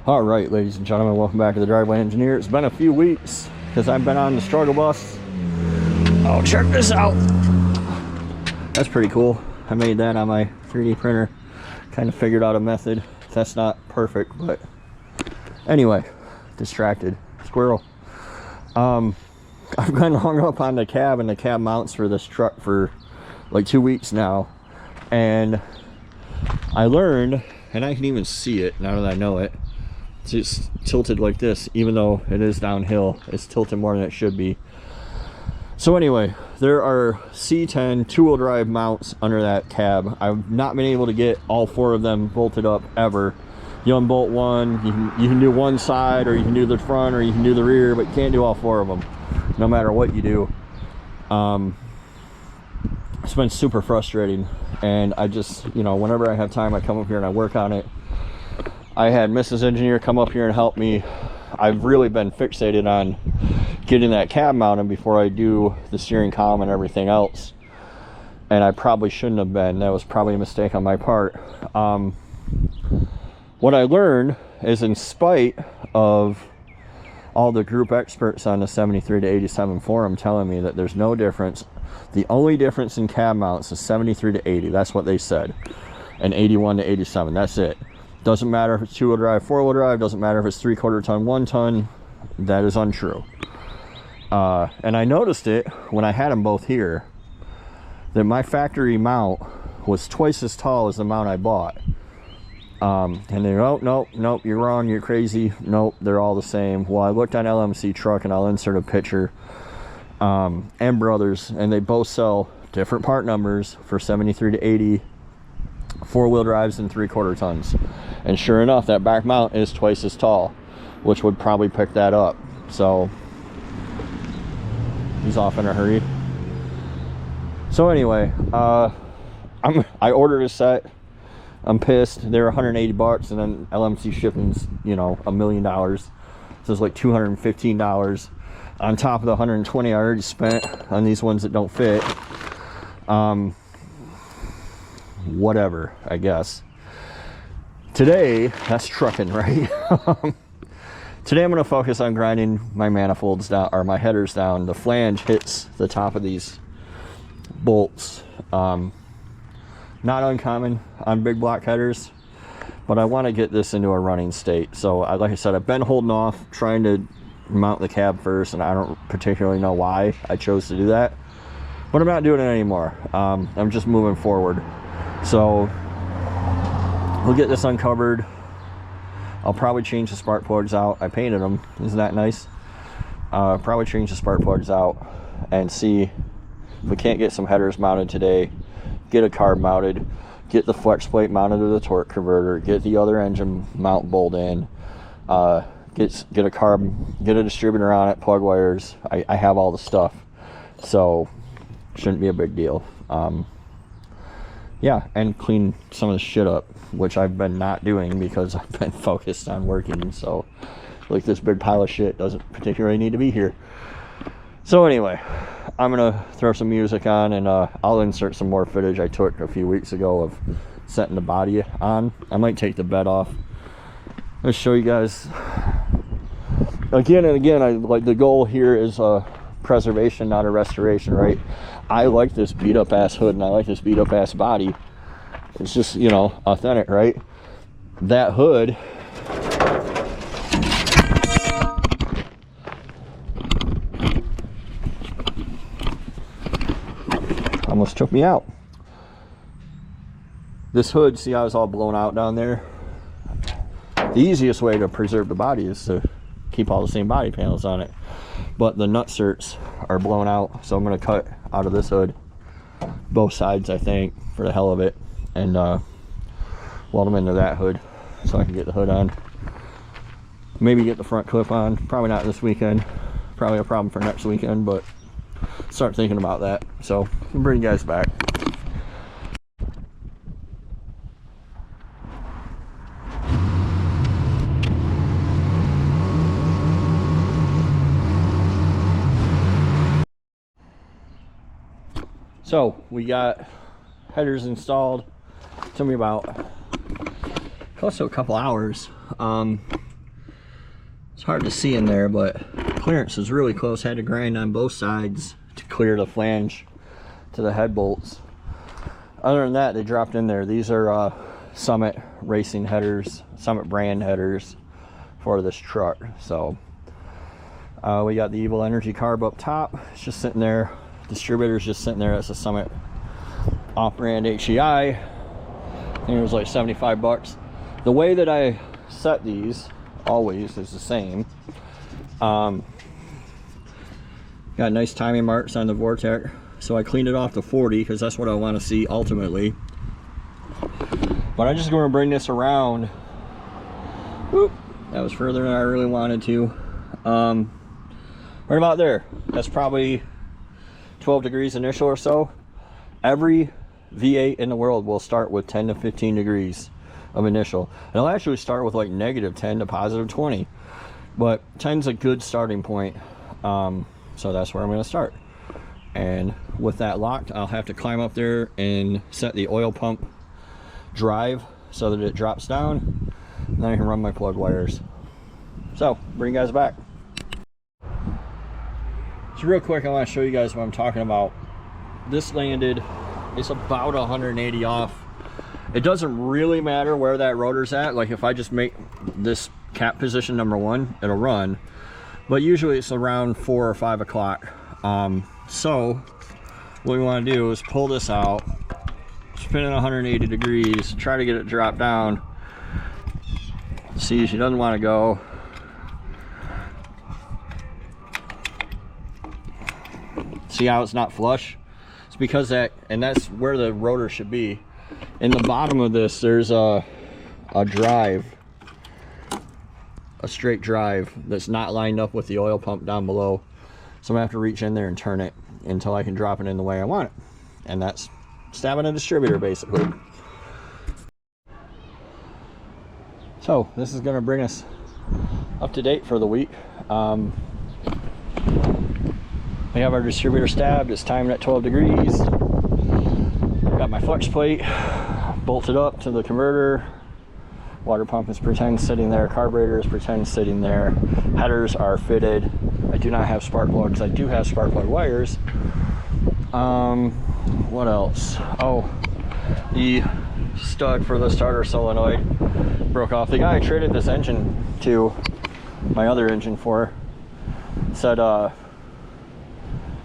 All right, ladies and gentlemen, welcome back to the Driveway Engineer. It's been a few weeks because I've been on the struggle bus. Oh, check this out. That's pretty cool. I made that on my 3D printer. Kind of figured out a method. That's not perfect, but anyway, distracted. Squirrel. I've been hung up on the cab and the cab mounts for this truck for like 2 weeks now. And I learned, and I can even see it now that I know it, it's just tilted like this. Even though it is downhill, it's tilted more than it should be. So anyway, there are C10 two-wheel drive mounts under that cab. I've not been able to get all 4 of them bolted up ever. You unbolt one, you can do one side, or you can do the front, or you can do the rear, but you can't do all 4 of them no matter what you do. It's been super frustrating, and I just, you know, whenever I have time, I come up here and I work on it. I had Mrs. Engineer come up here and help me. I've really been fixated on getting that cab mounted before I do the steering column and everything else, and I probably shouldn't have been. That was probably a mistake on my part. What I learned is, in spite of all the group experts on the 73 to 87 forum telling me that there's no difference, the only difference in cab mounts is 73 to 80. That's what they said. And 81 to 87. That's it. Doesn't matter if it's 2-wheel drive, 4-wheel drive. Doesn't matter if it's 3/4 ton, 1 ton. That is untrue. And I noticed it when I had them both here, that my factory mount was twice as tall as the mount I bought. And they go, oh, nope, you're wrong, you're crazy. Nope, they're all the same. Well, I looked on LMC Truck, and I'll insert a picture, and Brothers, and they both sell different part numbers for 73 to 80 4-wheel drives and 3/4 tons. And sure enough, that back mount is twice as tall, which would probably pick that up. So he's off in a hurry. So anyway, I ordered a set. I'm pissed. They're 180 bucks, and then LMC shipping's, you know, $1 million. So it's like $215 on top of the 120 I already spent on these ones that don't fit. Whatever, I guess. Today, that's trucking, right? Today I'm going to focus on grinding my manifolds down, or my headers down. The flange hits the top of these bolts. Not uncommon on big block headers, but I want to get this into a running state. So like I said, I've been holding off trying to mount the cab first, and I don't particularly know why I chose to do that, but I'm not doing it anymore. I'm just moving forward. So we'll get this uncovered. I'll probably change the spark plugs out. I painted them. Isn't that nice? Probably change the spark plugs out and see if we can't get some headers mounted today. Get a carb mounted, get the flex plate mounted to the torque converter, get the other engine mount bolt in, get a carb, get a distributor on it, plug wires. I have all the stuff, so shouldn't be a big deal. Yeah, and clean some of the shit up, which I've been not doing because I've been focused on working. So like, this big pile of shit doesn't particularly need to be here. So anyway, I'm gonna throw some music on, and I'll insert some more footage I took a few weeks ago of setting the body on. I might take the bed off. I'll show you guys again and again. I like, the goal here is preservation, not a restoration, right? I like this beat up ass hood, and I like this beat up ass body. It's just, you know, authentic, right? That hood almost took me out. This hood, see how it's all blown out down there? The easiest way to preserve the body is to keep all the same body panels on it, but the nutserts are blown out, so I'm going to cut out of this hood both sides, I think, for the hell of it, and weld them into that hood so I can get the hood on. Maybe get the front clip on. Probably not this weekend, probably a problem for next weekend, but start thinking about that. So I'll bring you guys back. So we got headers installed. Took me about close to a couple hours. It's hard to see in there, but clearance is really close. Had to grind on both sides to clear the flange to the head bolts. Other than that, they dropped in there. These are Summit racing headers, Summit brand headers for this truck. So we got the Evil Energy carb up top. It's just sitting there. Distributor's just sitting there. That's a Summit off-brand HEI. I think it was like 75 bucks. The way that I set these always is the same. Got nice timing marks on the Vortec, so I cleaned it off to 40 because that's what I want to see ultimately. But I'm just going to bring this around. Whoop, that was further than I really wanted to. Right about there. That's probably 12 degrees initial or so. Every V8 in the world will start with 10 to 15 degrees of initial. It'll actually start with like -10 to +20, but 10's a good starting point. So that's where I'm going to start. And with that locked, I'll have to climb up there and set the oil pump drive so that it drops down, and then I can run my plug wires. So bring you guys back. So real quick, I want to show you guys what I'm talking about. This landed, it's about 180 off. It doesn't really matter where that rotor's at. Like if I just make this cap position number 1, it'll run. But usually it's around 4 or 5 o'clock. So what we want to do is pull this out, spin it 180 degrees, try to get it dropped down. See, she doesn't want to go. See how it's not flush? It's because that, and that's where the rotor should be. In the bottom of this, there's a drive, a straight drive that's not lined up with the oil pump down below. So I'm gonna have to reach in there and turn it until I can drop it in the way I want it. And that's stabbing a distributor basically. So this is gonna bring us up to date for the week. We have our distributor stabbed. It's timed at 12 degrees. Got my flex plate bolted up to the converter. Water pump is pretend sitting there. Carburetor is pretend sitting there. Headers are fitted. I do not have spark plugs. I do have spark plug wires. What else? Oh, the stud for the starter solenoid broke off. The guy I traded this engine to, my other engine for, said that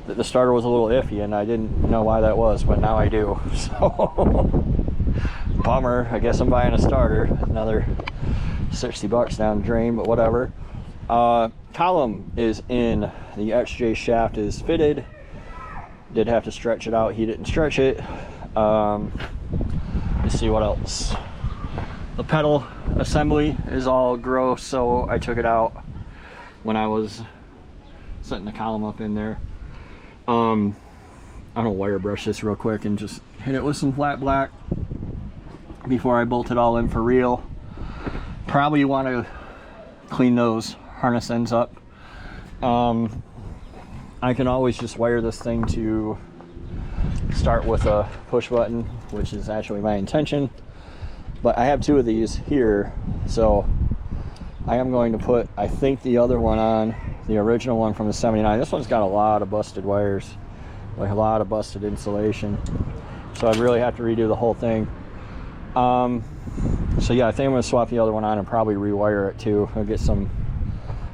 the starter was a little iffy, and I didn't know why that was, but now I do. So bummer. I guess I'm buying a starter. Another 60 bucks down the drain, but whatever. Column is in. The XJ shaft is fitted. Did have to stretch it out. He didn't stretch it. Let's see what else. The pedal assembly is all gross, so I took it out when I was setting the column up in there. I'm gonna wire brush this real quick and just hit it with some flat black before I bolt it all in for real. Probably want to clean those harness ends up. I can always just wire this thing to start with a push button, which is actually my intention, but I have 2 of these here, so I am going to put, I think, the other one on, the original one from the 79. This one's got a lot of busted wires, like a lot of busted insulation, so I'd really have to redo the whole thing. So yeah, I think I'm going to swap the other one on and probably rewire it too. I'll get some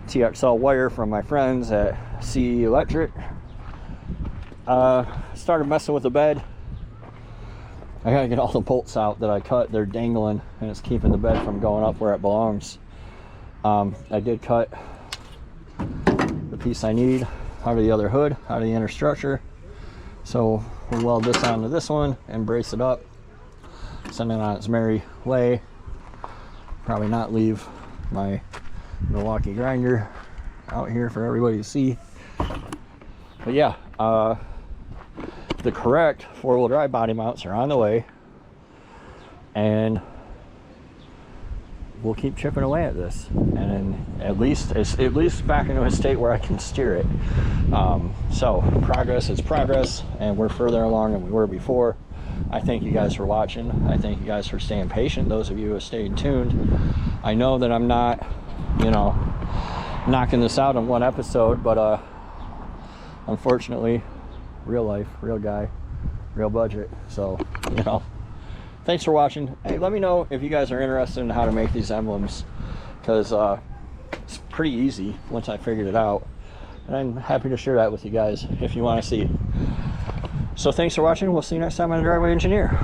TXL wire from my friends at CE Electric. Started messing with the bed. I gotta get all the bolts out that I cut. They're dangling and it's keeping the bed from going up where it belongs. I did cut the piece I need out of the other hood, out of the inner structure. So we'll weld this onto this one and brace it up, send it on its merry way. Probably not leave my Milwaukee grinder out here for everybody to see. But yeah, the correct 4-wheel drive body mounts are on the way, and we'll keep chipping away at this, and then at least it's at least back into a state where I can steer it. So progress is progress, and we're further along than we were before. I thank you guys for watching. I thank you guys for staying patient, those of you who have stayed tuned. I know that I'm not, you know, knocking this out in one episode, but unfortunately, real life, real guy, real budget. So, you know, thanks for watching. Hey, let me know if you guys are interested in how to make these emblems, because it's pretty easy once I figured it out, and I'm happy to share that with you guys if you want to see. So thanks for watching. We'll see you next time on The Driveway Engineer.